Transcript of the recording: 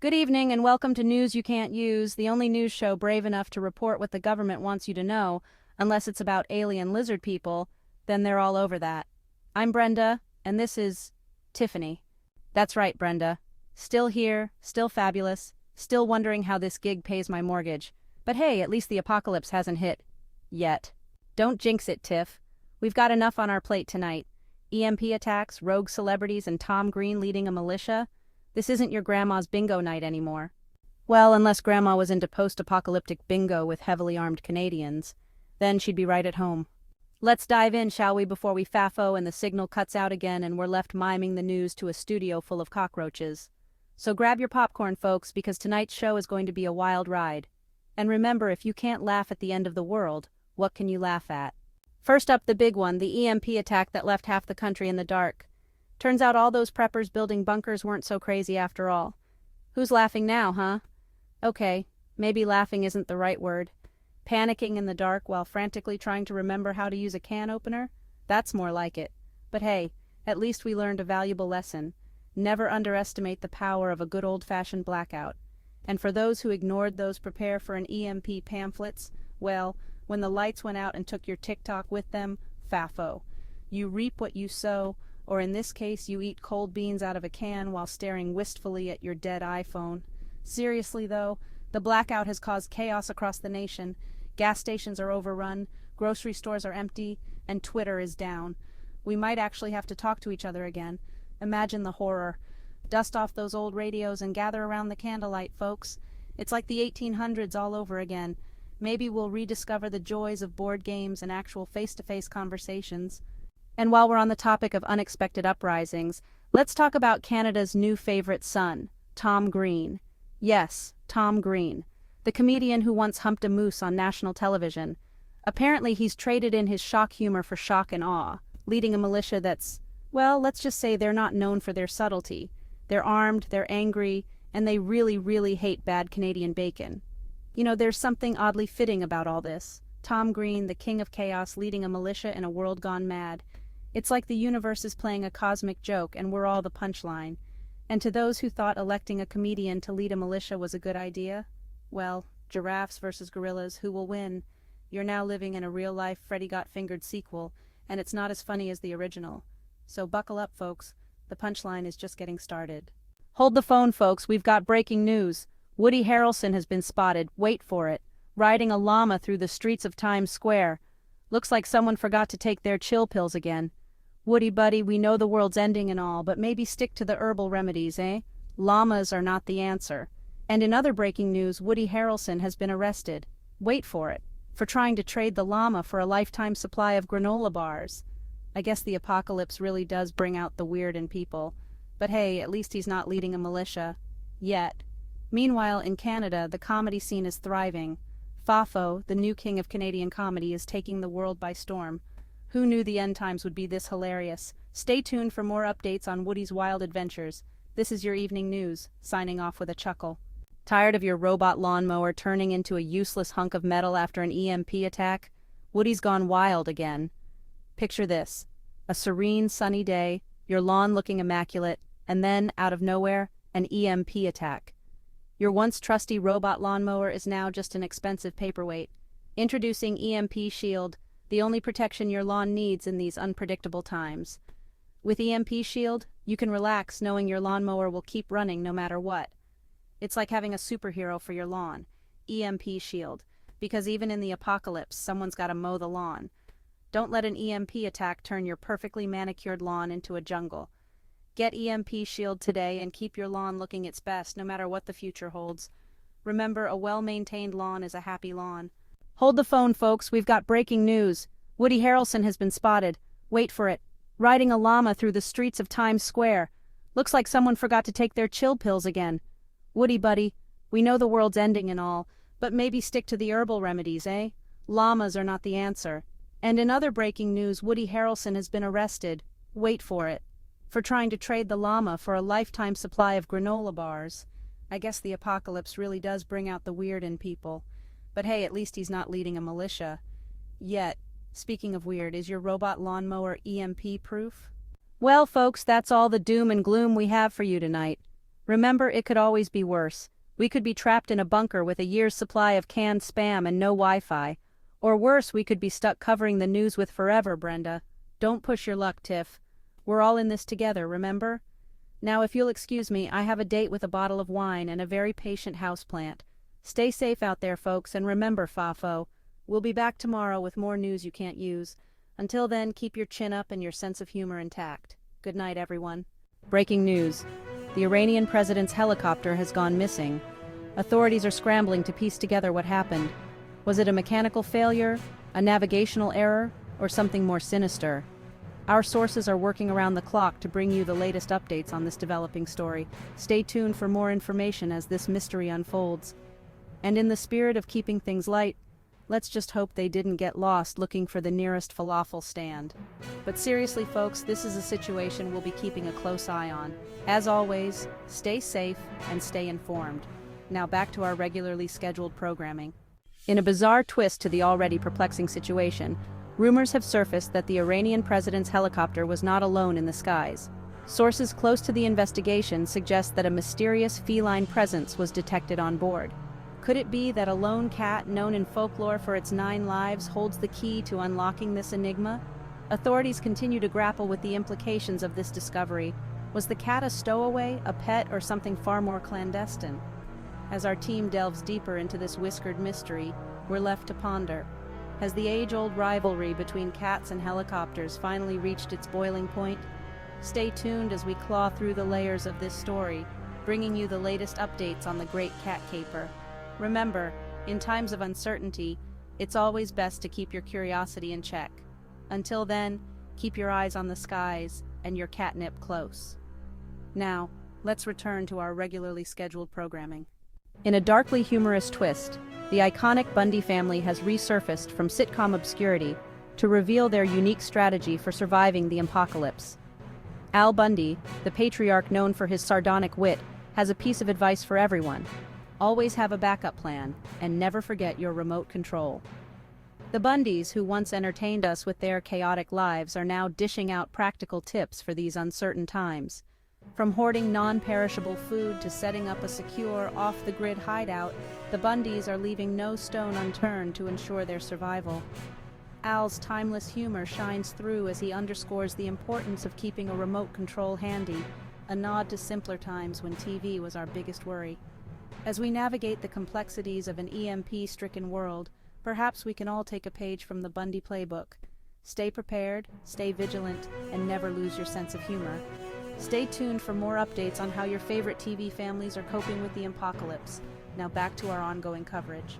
Good evening and welcome to News You Can't Use, the only news show brave enough to report what the government wants you to know, unless it's about alien lizard people, then they're all over that. I'm Brenda, and this is Tiffany. That's right, Brenda. Still here, still fabulous, still wondering how this gig pays my mortgage. But hey, at least the apocalypse hasn't hit. Yet. Don't jinx it, Tiff. We've got enough on our plate tonight. EMP attacks, rogue celebrities, and Tom Green leading a militia. This isn't your grandma's bingo night anymore. Well, unless grandma was into post-apocalyptic bingo with heavily armed Canadians. Then she'd be right at home. Let's dive in, shall we, before we faffo and the signal cuts out again and we're left miming the news to a studio full of cockroaches. So grab your popcorn, folks, because tonight's show is going to be a wild ride. And remember, if you can't laugh at the end of the world, what can you laugh at? First up, the big one, the EMP attack that left half the country in the dark. Turns out all those preppers building bunkers weren't so crazy after all. Who's laughing now, huh? Okay, maybe laughing isn't the right word. Panicking in the dark while frantically trying to remember how to use a can opener? That's more like it. But hey, at least we learned a valuable lesson. Never underestimate the power of a good old-fashioned blackout. And for those who ignored those prepare for an EMP pamphlets, well, when the lights went out and took your TikTok with them, FAFO. You reap what you sow, or in this case, you eat cold beans out of a can while staring wistfully at your dead iPhone. Seriously though, the blackout has caused chaos across the nation. Gas stations are overrun, grocery stores are empty, and Twitter is down. We might actually have to talk to each other again. Imagine the horror. Dust off those old radios and gather around the candlelight, folks. It's like the 1800s all over again. Maybe we'll rediscover the joys of board games and actual face-to-face conversations. And while we're on the topic of unexpected uprisings, let's talk about Canada's new favorite son, Tom Green. Yes, Tom Green, the comedian who once humped a moose on national television. Apparently he's traded in his shock humor for shock and awe, leading a militia that's, well, let's just say they're not known for their subtlety. They're armed, they're angry, and they really, really hate bad Canadian bacon. You know, there's something oddly fitting about all this. Tom Green, the king of chaos, leading a militia in a world gone mad. It's like the universe is playing a cosmic joke and we're all the punchline. And to those who thought electing a comedian to lead a militia was a good idea, well, giraffes versus gorillas, who will win? You're now living in a real-life Freddy Got Fingered sequel, and it's not as funny as the original. So buckle up, folks. The punchline is just getting started. Hold the phone, folks. We've got breaking news. Woody Harrelson has been spotted, wait for it, riding a llama through the streets of Times Square. Looks like someone forgot to take their chill pills again. Woody buddy, we know the world's ending and all, but maybe stick to the herbal remedies, eh? Llamas are not the answer. And in other breaking news, Woody Harrelson has been arrested. Wait for it. For trying to trade the llama for a lifetime supply of granola bars. I guess the apocalypse really does bring out the weird in people. But hey, at least he's not leading a militia. Yet. Meanwhile, in Canada, the comedy scene is thriving. Fafo, the new king of Canadian comedy, is taking the world by storm. Who knew the end times would be this hilarious? Stay tuned for more updates on Woody's wild adventures. This is your evening news, signing off with a chuckle. Tired of your robot lawnmower turning into a useless hunk of metal after an EMP attack? Woody's gone wild again. Picture this. A serene, sunny day, your lawn looking immaculate, and then, out of nowhere, an EMP attack. Your once trusty robot lawnmower is now just an expensive paperweight. Introducing EMP Shield, the only protection your lawn needs in these unpredictable times. With EMP Shield, you can relax knowing your lawnmower will keep running no matter what. It's like having a superhero for your lawn, EMP Shield, because even in the apocalypse, someone's got to mow the lawn. Don't let an EMP attack turn your perfectly manicured lawn into a jungle. Get EMP Shield today and keep your lawn looking its best no matter what the future holds. Remember, a well-maintained lawn is a happy lawn. Hold the phone, folks. We've got breaking news. Woody Harrelson has been spotted. Wait for it. Riding a llama through the streets of Times Square. Looks like someone forgot to take their chill pills again. Woody buddy, we know the world's ending and all, but maybe stick to the herbal remedies, eh? Llamas are not the answer. And in other breaking news, Woody Harrelson has been arrested. Wait for it. For trying to trade the llama for a lifetime supply of granola bars. I guess the apocalypse really does bring out the weird in people. But hey, at least he's not leading a militia. Yet. Speaking of weird, is your robot lawnmower EMP proof? Well, folks, that's all the doom and gloom we have for you tonight. Remember, it could always be worse. We could be trapped in a bunker with a year's supply of canned spam and no Wi-Fi. Or worse, we could be stuck covering the news with forever, Brenda. Don't push your luck, Tiff. We're all in this together, remember? Now, if you'll excuse me, I have a date with a bottle of wine and a very patient houseplant. Stay safe out there, folks, and remember, Fafo, we'll be back tomorrow with more news you can't use. Until then, keep your chin up and your sense of humor intact. Good night, everyone. Breaking news. The Iranian president's helicopter has gone missing. Authorities are scrambling to piece together what happened. Was it a mechanical failure, a navigational error, or something more sinister? Our sources are working around the clock to bring you the latest updates on this developing story. Stay tuned for more information as this mystery unfolds. And in the spirit of keeping things light, let's just hope they didn't get lost looking for the nearest falafel stand. But seriously, folks, this is a situation we'll be keeping a close eye on. As always, stay safe and stay informed. Now back to our regularly scheduled programming. In a bizarre twist to the already perplexing situation, rumors have surfaced that the Iranian president's helicopter was not alone in the skies. Sources close to the investigation suggest that a mysterious feline presence was detected on board. Could it be that a lone cat, known in folklore for its 9 lives, holds the key to unlocking this enigma? Authorities continue to grapple with the implications of this discovery. Was the cat a stowaway, a pet, or something far more clandestine? As our team delves deeper into this whiskered mystery, we're left to ponder. Has the age-old rivalry between cats and helicopters finally reached its boiling point? Stay tuned as we claw through the layers of this story, bringing you the latest updates on the great cat caper. Remember, in times of uncertainty, it's always best to keep your curiosity in check. Until then, keep your eyes on the skies and your catnip close. Now, let's return to our regularly scheduled programming. In a darkly humorous twist, the iconic Bundy family has resurfaced from sitcom obscurity to reveal their unique strategy for surviving the apocalypse. Al Bundy, the patriarch known for his sardonic wit, has a piece of advice for everyone. Always have a backup plan, and never forget your remote control. The Bundys, who once entertained us with their chaotic lives, are now dishing out practical tips for these uncertain times. From hoarding non-perishable food to setting up a secure, off-the-grid hideout, the Bundys are leaving no stone unturned to ensure their survival. Al's timeless humor shines through as he underscores the importance of keeping a remote control handy, a nod to simpler times when TV was our biggest worry. As we navigate the complexities of an EMP-stricken world, perhaps we can all take a page from the Bundy playbook. Stay prepared, stay vigilant, and never lose your sense of humor. Stay tuned for more updates on how your favorite TV families are coping with the apocalypse. Now back to our ongoing coverage.